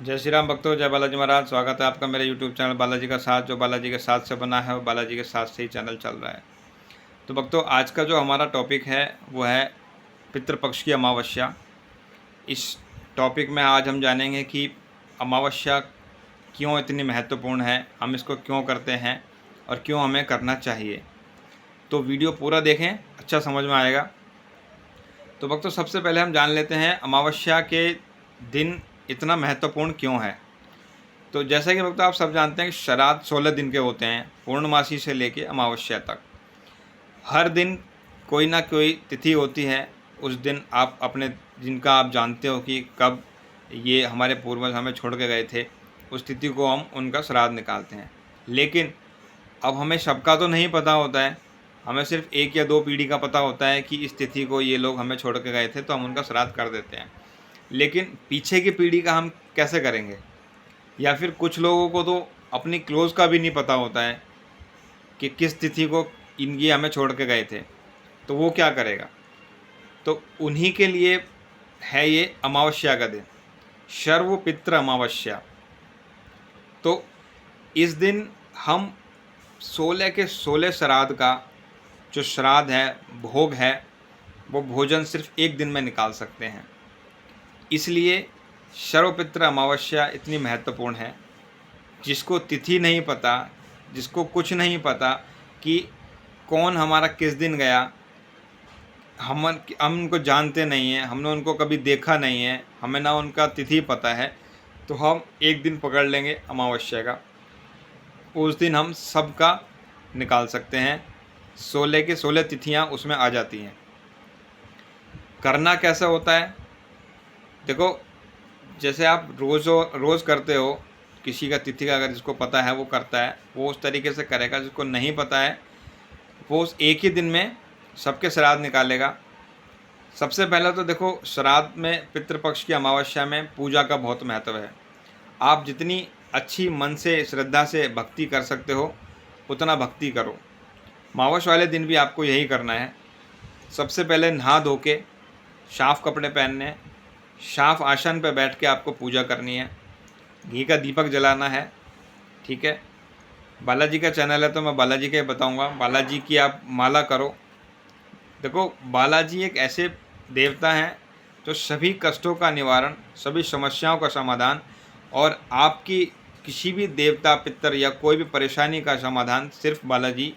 जय श्री राम भक्तों, जय बालाजी महाराज। स्वागत है आपका मेरे यूट्यूब चैनल बालाजी का साथ। जो बालाजी के साथ से बना है वो बालाजी के साथ से ही चैनल चल रहा है। तो भक्तों, आज का जो हमारा टॉपिक है वो है पितृपक्ष की अमावस्या। इस टॉपिक में आज हम जानेंगे कि अमावस्या क्यों इतनी महत्वपूर्ण है, हम इसको क्यों करते हैं और क्यों हमें करना चाहिए। तो वीडियो पूरा देखें, अच्छा समझ में आएगा। तो भक्तों, सबसे पहले हम जान लेते हैं अमावस्या के दिन इतना महत्वपूर्ण क्यों है। तो जैसा कि भक्तों आप सब जानते हैं कि श्राद्ध 16 दिन के होते हैं, पूर्णमासी से लेके अमावस्या तक। हर दिन कोई ना कोई तिथि होती है। उस दिन आप अपने जिनका आप जानते हो कि कब ये हमारे पूर्वज हमें छोड़ के गए थे, उस तिथि को हम उनका श्राद्ध निकालते हैं। लेकिन अब हमें सबका तो नहीं पता होता है, हमें सिर्फ 1 या 2 पीढ़ी का पता होता है कि इस तिथि को ये लोग हमें छोड़ के गए थे, तो हम उनका श्राद्ध कर देते हैं। लेकिन पीछे की पीढ़ी का हम कैसे करेंगे, या फिर कुछ लोगों को तो अपनी क्लोज का भी नहीं पता होता है कि किस तिथि को इनकी हमें छोड़ के गए थे, तो वो क्या करेगा। तो उन्हीं के लिए है ये अमावस्या का दिन, शर्व पितृ अमावस्या। तो इस दिन हम 16 के 16 श्राद्ध का जो श्राद्ध है, भोग है, वो भोजन सिर्फ एक दिन में निकाल सकते हैं। इसलिए सर्वपितृ अमावस्या इतनी महत्वपूर्ण है। जिसको तिथि नहीं पता, जिसको कुछ नहीं पता कि कौन हमारा किस दिन गया, हम उनको जानते नहीं हैं, हमने उनको कभी देखा नहीं है, हमें ना उनका तिथि पता है, तो हम एक दिन पकड़ लेंगे अमावस्या का। उस दिन हम सबका निकाल सकते हैं। 16 की 16 तिथियां उसमें आ जाती हैं। करना कैसा होता है, देखो, जैसे आप रोज़ करते हो, किसी का तिथि का अगर जिसको पता है वो करता है, वो उस तरीके से करेगा। जिसको नहीं पता है वो उस एक ही दिन में सबके श्राद्ध निकालेगा। सबसे पहले तो देखो, श्राद्ध में पितृपक्ष की अमावस्या में पूजा का बहुत महत्व है। आप जितनी अच्छी मन से श्रद्धा से भक्ति कर सकते हो उतना भक्ति करो। अमावस वाले दिन भी आपको यही करना है। सबसे पहले नहा धो के साफ कपड़े पहनने हैं, साफ आसन पर बैठ के आपको पूजा करनी है, घी का दीपक जलाना है। ठीक है, बालाजी का चैनल है तो मैं बालाजी के बताऊंगा। बालाजी की आप माला करो। देखो, बालाजी एक ऐसे देवता हैं जो सभी कष्टों का निवारण, सभी समस्याओं का समाधान, और आपकी किसी भी देवता पितर या कोई भी परेशानी का समाधान सिर्फ बालाजी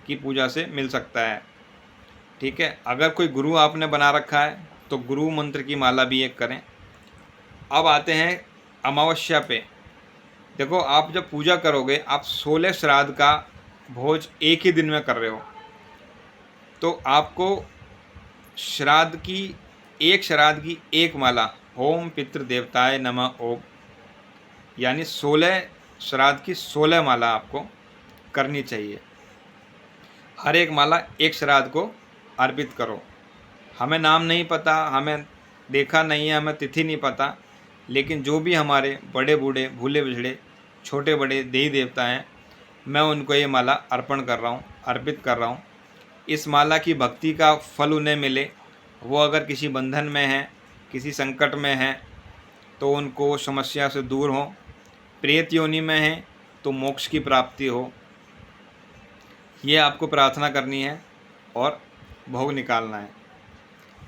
की पूजा से मिल सकता है। ठीक है, अगर कोई गुरु आपने बना रखा है तो गुरु मंत्र की माला भी एक करें। अब आते हैं अमावस्या पे। देखो, आप जब पूजा करोगे, आप 16 श्राद्ध का भोज एक ही दिन में कर रहे हो, तो आपको श्राद्ध की एक माला ओम पितृ देवताय नमः ओम, यानी 16 श्राद्ध की 16 माला आपको करनी चाहिए। हर एक माला एक श्राद्ध को अर्पित करो। हमें नाम नहीं पता, हमें देखा नहीं है, हमें तिथि नहीं पता, लेकिन जो भी हमारे बड़े बूढ़े भूले बिछड़े छोटे बड़े देवी देवता हैं, मैं उनको ये माला अर्पण कर रहा हूँ, अर्पित कर रहा हूँ। इस माला की भक्ति का फल उन्हें मिले। वो अगर किसी बंधन में हैं, किसी संकट में हैं, तो उनको समस्या से दूर हों। प्रेत योनि में हैं तो मोक्ष की प्राप्ति हो। ये आपको प्रार्थना करनी है और भोग निकालना है।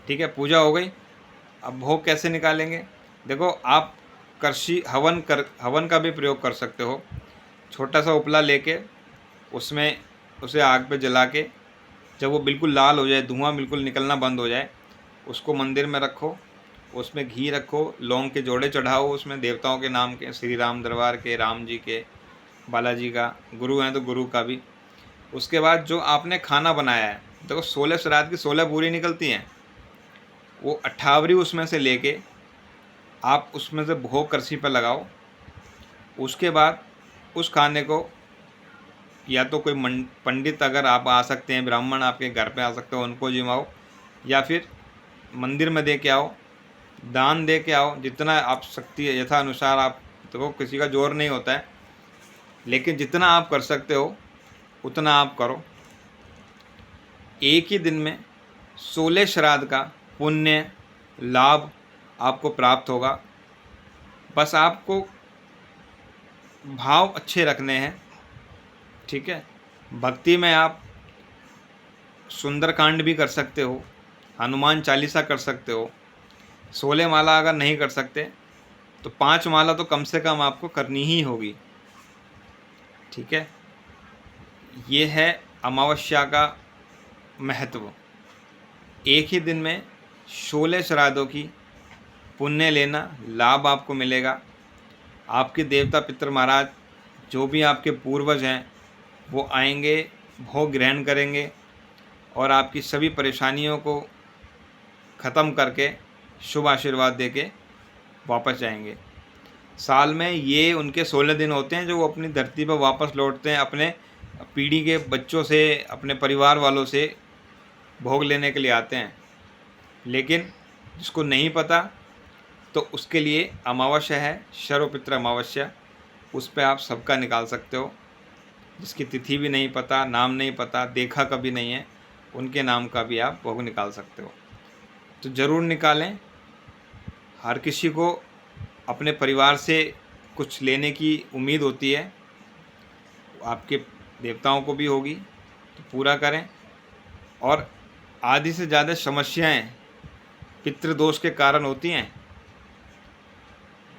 ठीक है, पूजा हो गई। अब भोग कैसे निकालेंगे, देखो, आप हवन का भी प्रयोग कर सकते हो। छोटा सा उपला लेके उसमें उसे आग पे जला के, जब वो बिल्कुल लाल हो जाए, धुआं बिल्कुल निकलना बंद हो जाए, उसको मंदिर में रखो। उसमें घी रखो, लौंग के जोड़े चढ़ाओ, उसमें देवताओं के नाम के, श्री राम दरबार के, राम जी के, बालाजी का, गुरु हैं तो गुरु का भी। उसके बाद जो आपने खाना बनाया है, देखो 16 श्राद्ध की 16 पूरी निकलती हैं, वो 28वीं उसमें से लेके आप उसमें से भोग करसी पर लगाओ। उसके बाद उस खाने को या तो कोई पंडित, अगर आप आ सकते हैं, ब्राह्मण आपके घर पे आ सकते हो, उनको जिमाओ, या फिर मंदिर में दे के आओ, दान दे के आओ। जितना आप शक्ति यथा अनुसार, आप देखो किसी का जोर नहीं होता है, लेकिन जितना आप कर सकते हो उतना आप करो। एक ही दिन में 16 श्राद्ध का पुण्य लाभ आपको प्राप्त होगा। बस आपको भाव अच्छे रखने हैं, ठीक है। भक्ति में आप सुंदरकांड भी कर सकते हो, हनुमान चालीसा कर सकते हो। 16 माला अगर नहीं कर सकते तो 5 माला तो कम से कम आपको करनी ही होगी, ठीक है। ये है अमावस्या का महत्व। एक ही दिन में 16 श्राद्धों की पुण्य लेना, लाभ आपको मिलेगा। आपके देवता पितर महाराज जो भी आपके पूर्वज हैं वो आएंगे, भोग ग्रहण करेंगे और आपकी सभी परेशानियों को ख़त्म करके शुभ आशीर्वाद देके वापस जाएंगे। साल में ये उनके 16 दिन होते हैं जो वो अपनी धरती पर वापस लौटते हैं, अपने पीढ़ी के बच्चों से, अपने परिवार वालों से भोग लेने के लिए आते हैं। लेकिन जिसको नहीं पता तो उसके लिए अमावस्या है, सर्वपित्र अमावस्या, उस पर आप सबका निकाल सकते हो। जिसकी तिथि भी नहीं पता, नाम नहीं पता, देखा कभी नहीं है, उनके नाम का भी आप भोग निकाल सकते हो। तो ज़रूर निकालें। हर किसी को अपने परिवार से कुछ लेने की उम्मीद होती है, आपके देवताओं को भी होगी, तो पूरा करें। और आधी से ज़्यादा समस्याएं पितृदोष के कारण होती हैं,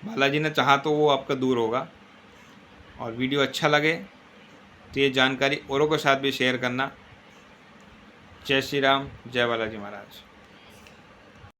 बालाजी ने चाहा तो वो आपका दूर होगा। और वीडियो अच्छा लगे तो ये जानकारी औरों के साथ भी शेयर करना। जय श्री राम, जय बालाजी महाराज।